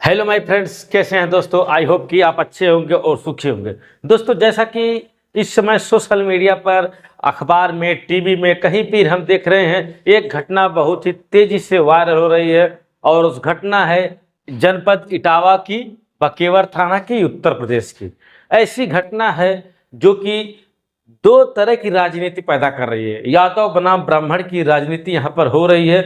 Hello my friends, कैसे हैं दोस्तों। आई होप कि आप अच्छे होंगे और सुखी होंगे। दोस्तों, जैसा कि इस समय सोशल मीडिया पर, अखबार में, टीवी में, कहीं भी हम देख रहे हैं, एक घटना बहुत ही तेजी से वायरल हो रही है और उस घटना है जनपद इटावा की, बकेवर थाना की, उत्तर प्रदेश की। ऐसी घटना है जो कि दो तरह की राजनीति पैदा कर रही है। यादव बनाम ब्राह्मण की राजनीति यहाँ पर हो रही है।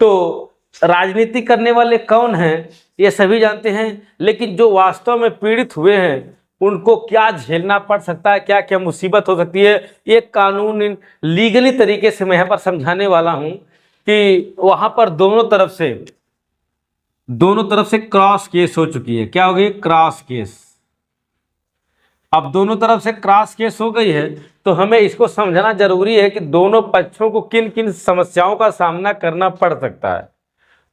तो राजनीति करने वाले कौन हैं ये सभी जानते हैं, लेकिन जो वास्तव में पीड़ित हुए हैं उनको क्या झेलना पड़ सकता है, क्या क्या मुसीबत हो सकती है, ये कानून लीगली तरीके से मैं यहाँ पर समझाने वाला हूँ कि वहाँ पर दोनों तरफ से क्रॉस केस हो चुकी है। क्या हो गई? Cross case. अब दोनों तरफ से क्रॉस केस हो गई है तो हमें इसको समझना जरूरी है कि दोनों पक्षों को किन किन समस्याओं का सामना करना पड़ सकता है।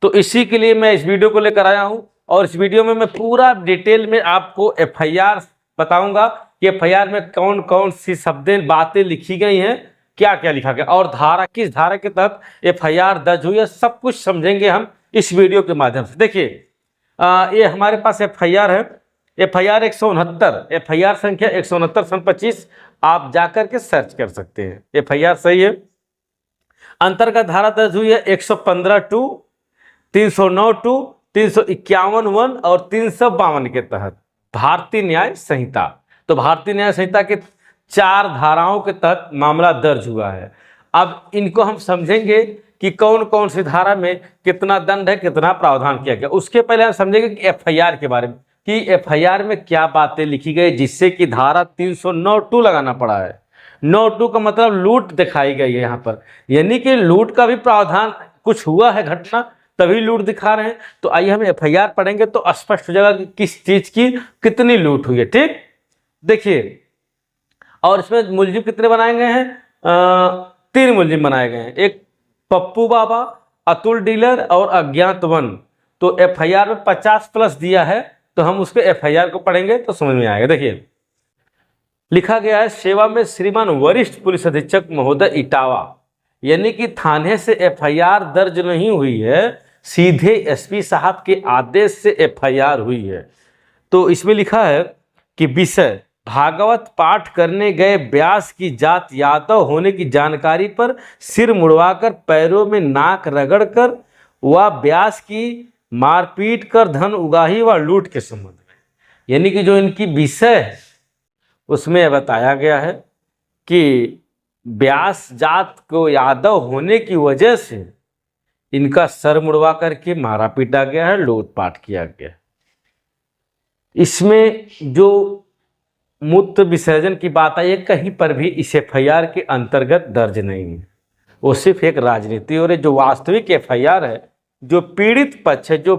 तो इसी के लिए मैं इस वीडियो को लेकर आया हूं और इस वीडियो में मैं पूरा डिटेल में आपको एफआईआर बताऊंगा कि एफआईआर में कौन कौन सी शब्दें, बातें लिखी गई हैं, क्या क्या लिखा गया और धारा, किस धारा के तहत एफआईआर दर्ज हुई है, सब कुछ समझेंगे हम इस वीडियो के माध्यम से। देखिए, ये हमारे पास एफआईआर है, एफआईआर 169, एफआईआर संख्या 169 सन 25। आप जाकर के सर्च कर सकते हैं, एफआईआर सही है। अंतर्गत धारा दर्ज हुई है 115(2), 309(2), 351(1) और 352 के तहत भारतीय न्याय संहिता। तो भारतीय न्याय संहिता के 4 धाराओं के तहत मामला दर्ज हुआ है। अब इनको हम समझेंगे कि कौन कौन सी धारा में कितना दंड है, कितना प्रावधान किया गया। उसके पहले हम समझेंगे कि एफआईआर के बारे में, कि एफआईआर में क्या बातें लिखी गई जिससे कि धारा 309(2) लगाना पड़ा है। 9(2) का मतलब लूट दिखाई गई है यहाँ पर, यानी कि लूट का भी प्रावधान, कुछ हुआ है घटना तभी लूट दिखा रहे हैं। तो आइए हम एफआईआर पढ़ेंगे तो स्पष्ट हो जाएगा कि किस चीज की कितनी लूट हुई है। ठीक, देखिए, और इसमें मुलजिम कितने बनाए गए हैं? 3 मुलजिम बनाए गए हैं, एक पप्पू बाबा, अतुल डीलर और अज्ञात वन। तो एफआईआर में 50+ दिया है, तो हम उसके एफआईआर को पढ़ेंगे तो समझ में आएगा। देखिए, लिखा गया है, सेवा में श्रीमान वरिष्ठ पुलिस अधीक्षक महोदय इटावा, यानी कि थाने से एफआईआर दर्ज नहीं हुई है, सीधे एसपी साहब के आदेश से एफआईआर हुई है। तो इसमें लिखा है कि विषय भागवत पाठ करने गए व्यास की जात यादव होने की जानकारी पर सिर मुड़वाकर, पैरों में नाक रगड़कर व व्यास की मारपीट कर धन उगाही व लूट के संबंध में, यानी कि जो इनकी विषय है उसमें बताया गया है कि व्यास जात को यादव होने की वजह से इनका सर मुड़वा करके मारा पीटा गया है, लूटपाट किया गया। इसमें जो मूत्र विसर्जन की बात आई है, कहीं पर भी इस एफआईआर के अंतर्गत दर्ज नहीं है। वो सिर्फ एक राजनीति और जो वास्तविक एफआईआर है, जो पीड़ित पक्ष है, जो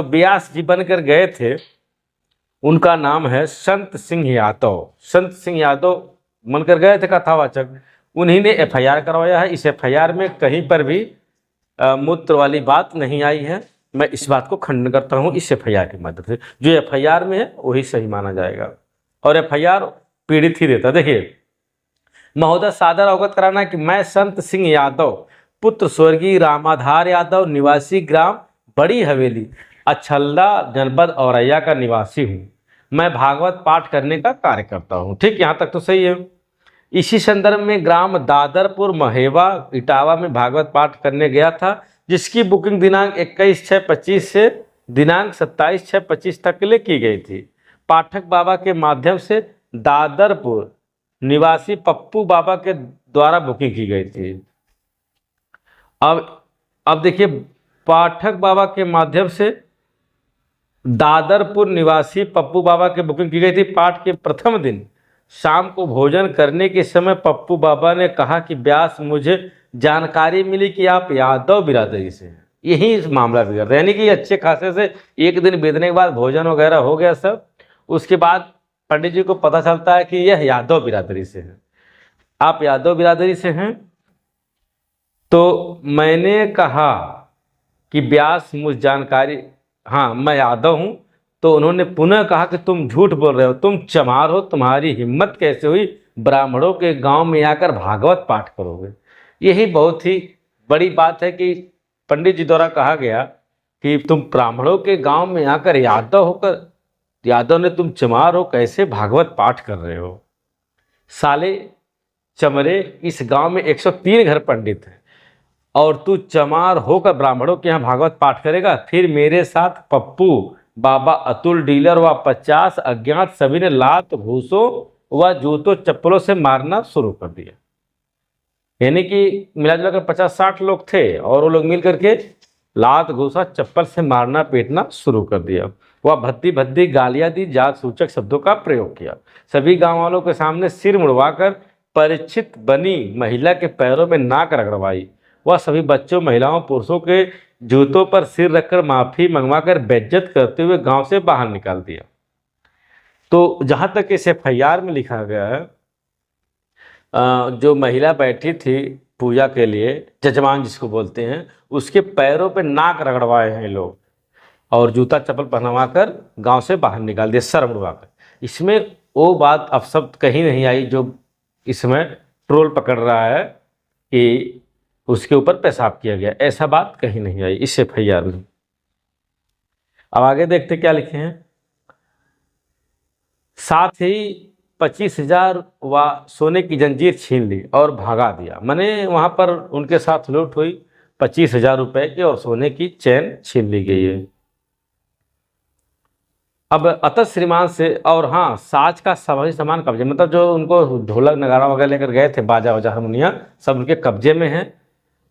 व्यास जी बनकर गए थे, उनका नाम है संत सिंह यादव। संत सिंह यादव बनकर गए थे कथावाचक, उन्हीं ने एफआईआर करवाया है। इस एफआईआर में कहीं पर भी मूत्र वाली बात नहीं आई है। मैं इस बात को खंडन करता हूं इस एफआईआर की मदद से। जो एफआईआर में है वही सही माना जाएगा और एफआईआर पीड़ित ही देता। देखिए, महोदय, सादर अवगत कराना कि मैं संत सिंह यादव, पुत्र स्वर्गीय रामाधार यादव, निवासी ग्राम बड़ी हवेली, अछल्ला, जनपद औरैया का निवासी हूँ। मैं भागवत पाठ करने का कार्य करता हूँ। ठीक, यहाँ तक तो सही है। इसी संदर्भ में ग्राम दादरपुर महेवा इटावा में भागवत पाठ करने गया था, जिसकी बुकिंग दिनांक 21/6/25 से दिनांक 27/6/25 तक के लिए की गई थी। पाठक बाबा के माध्यम से दादरपुर निवासी पप्पू बाबा के द्वारा बुकिंग की गई थी। अब देखिए, पाठक बाबा के माध्यम से दादरपुर निवासी पप्पू बाबा की बुकिंग की गई थी। पाठ के प्रथम दिन शाम को भोजन करने के समय पप्पू बाबा ने कहा कि व्यास, मुझे जानकारी मिली कि आप यादव बिरादरी से हैं। यही इस मामला बिगड़ रहा है, यानी कि अच्छे खासे से एक दिन बीतने के बाद भोजन वगैरह हो गया सब, उसके बाद पंडित जी को पता चलता है कि यह यादव बिरादरी से है। आप यादव बिरादरी से हैं, तो मैंने कहा कि व्यास, मुझ जानकारी, हाँ मैं यादव हूँ। तो उन्होंने पुनः कहा कि तुम झूठ बोल रहे हो, तुम चमार हो, तुम्हारी हिम्मत कैसे हुई ब्राह्मणों के गांव में आकर भागवत पाठ करोगे। यही बहुत ही बड़ी बात है कि पंडित जी द्वारा कहा गया कि तुम ब्राह्मणों के गांव में आकर यादव ने तुम चमार हो, कैसे भागवत पाठ कर रहे हो। साले चमरे, इस गांव में 103 घर पंडित हैं और तू चमार होकर ब्राह्मणों के यहाँ भागवत पाठ करेगा। फिर मेरे साथ पप्पू, बाबा अतुल डीलर व 50 अज्ञात सभी ने लात घूसों व जूतों चप्पलों से मारना शुरू कर दिया। यानी कि मिला जुला कर 50-60 लोग थे और वो लोग मिल करके लात घूसा चप्पल से मारना पीटना शुरू कर दिया। वह भद्दी भद्दी गालियां दी, जात सूचक शब्दों का प्रयोग किया। सभी गांव वालों के सामने सिर मुड़वाकर परिचित बनी महिला के पैरों में नाक रगड़वाई। वह सभी बच्चों, महिलाओं, पुरुषों के जूतों पर सिर रखकर माफी मंगवाकर बेइज्जत करते हुए गांव से बाहर निकाल दिया। तो जहां तक इस FIR में लिखा गया है, जो महिला बैठी थी पूजा के लिए, जजमान जिसको बोलते हैं, उसके पैरों पे नाक रगड़वाए हैं लोग और जूता चप्पल पहनवा कर गांव से बाहर निकाल दिया, सर मुड़वाकर। इसमें वो बात अब शब्द कहीं नहीं आई जो इसमें ट्रोल पकड़ रहा है कि उसके ऊपर पेशाब किया गया, ऐसा बात कहीं नहीं आई इस FIR में। अब आगे देखते क्या लिखे हैं। साथ ही 25,000 व सोने की जंजीर छीन ली और भगा दिया। मैंने वहां पर उनके साथ लूट हुई, 25,000 रुपए की और सोने की चैन छीन ली गई है। अब अतः श्रीमान से, और हाँ, साज का सभी सामान कब्जे, मतलब जो उनको ढोलक नगारा वगैरह लेकर गए थे, बाजा वजा हारमोनिया सब उनके कब्जे में है।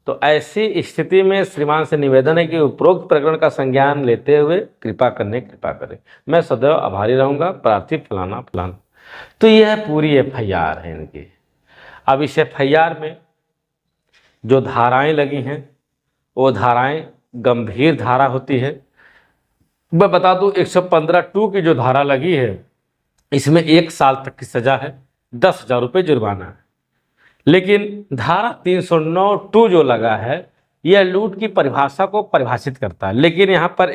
तो ऐसी स्थिति में श्रीमान से निवेदन है कि उपरोक्त प्रकरण का संज्ञान लेते हुए कृपा करें। मैं सदैव आभारी रहूंगा, प्रार्थी फलाना फलाना। तो यह पूरी FIR है इनकी। अब इस FIR में जो धाराएं लगी हैं वो धाराएं गंभीर धारा होती है। मैं बता दूं 115(2) की जो धारा लगी है इसमें 1 साल तक की सजा है, 10,000 रुपये जुर्माना है। लेकिन धारा 309(2) जो लगा है यह लूट की परिभाषा को परिभाषित करता है, लेकिन यहाँ पर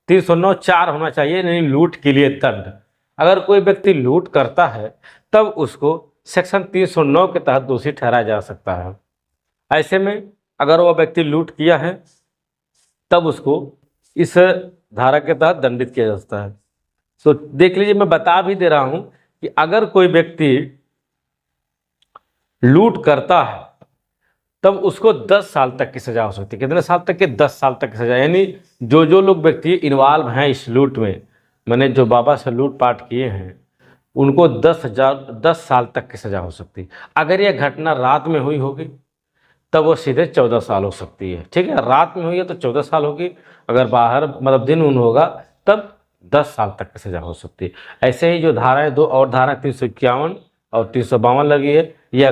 309(4) होना चाहिए, नहीं लूट के लिए दंड। अगर कोई व्यक्ति लूट करता है तब उसको सेक्शन 309 के तहत दोषी ठहराया जा सकता है। ऐसे में अगर वह व्यक्ति लूट किया है तब उसको इस धारा के तहत दंडित किया जा सकता है। तो देख लीजिए, मैं बता भी दे रहा हूं कि अगर कोई व्यक्ति लूट करता है तब उसको 10 साल तक की सजा हो सकती है। कितने साल तक के? 10 साल तक की सजा। यानी जो लोग व्यक्ति इन्वॉल्व हैं इस लूट में, मैंने जो बाबा से लूट पाट किए हैं, उनको 10 साल तक की सजा हो सकती है। अगर यह घटना रात में हुई होगी तब वो सीधे 14 साल हो सकती है। ठीक है, रात में हुई है तो 14 साल होगी, अगर बाहर मतलब दिन उन होगा तब 10 साल तक की सजा हो सकती है। ऐसे ही जो धाराएं, 2 और धारा 351 और 352 लगी है, यह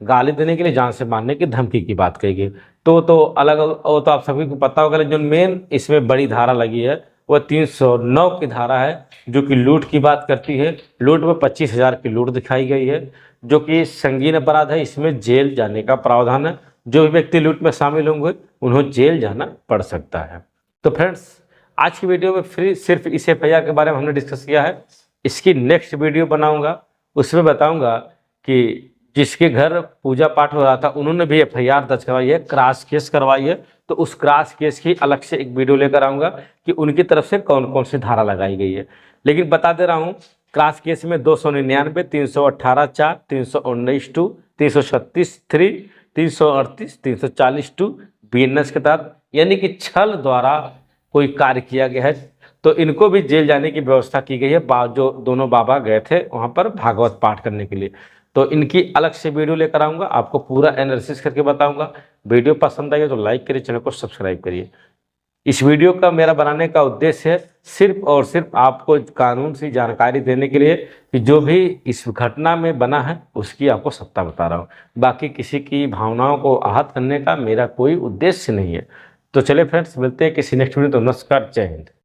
गाली देने के लिए, जान से मारने की धमकी की बात कही गई। तो अलग, वो तो आप सभी को पता होगा। जो मेन इसमें बड़ी धारा लगी है वह 309 की धारा है, जो कि लूट की बात करती है। लूट में 25,000 की लूट दिखाई गई है, जो कि सिंगीन अपराध है। इसमें जेल जाने का प्रावधान है। जो भी व्यक्ति लूट में शामिल होंगे उन्हें जेल जाना पड़ सकता है। तो फ्रेंड्स, आज की वीडियो में सिर्फ इस FIR के बारे में हमने डिस्कस किया है। इसकी नेक्स्ट वीडियो बनाऊंगा, उसमें बताऊंगा कि जिसके घर पूजा पाठ हो रहा था उन्होंने भी FIR दर्ज करवाई है, क्रॉस केस करवाई है। तो उस क्रॉस केस की अलग से एक वीडियो लेकर आऊंगा कि उनकी तरफ से कौन कौन सी धारा लगाई गई है। लेकिन बता दे रहा हूं, क्रॉस केस में 299, 318(4), 319(2), 336(3), 338, 340(2) BNS के तहत, यानी कि छल द्वारा कोई कार्य किया गया है। तो इनको भी जेल जाने की व्यवस्था की गई है। जो दोनों बाबा गए थे वहां पर भागवत पाठ करने के लिए, तो इनकी अलग से वीडियो लेकर आऊंगा, आपको पूरा एनालिसिस करके बताऊंगा। वीडियो पसंद आई तो लाइक करिए, चैनल को सब्सक्राइब करिए। इस वीडियो का मेरा बनाने का उद्देश्य है सिर्फ और सिर्फ आपको कानून से जानकारी देने के लिए कि जो भी इस घटना में बना है उसकी आपको सत्ता बता रहा हूँ। बाकी किसी की भावनाओं को आहत करने का मेरा कोई उद्देश्य नहीं है। तो चलिए फ्रेंड्स, मिलते हैं किसी नेक्स्ट वीडियो। तो नमस्कार, जय हिंद।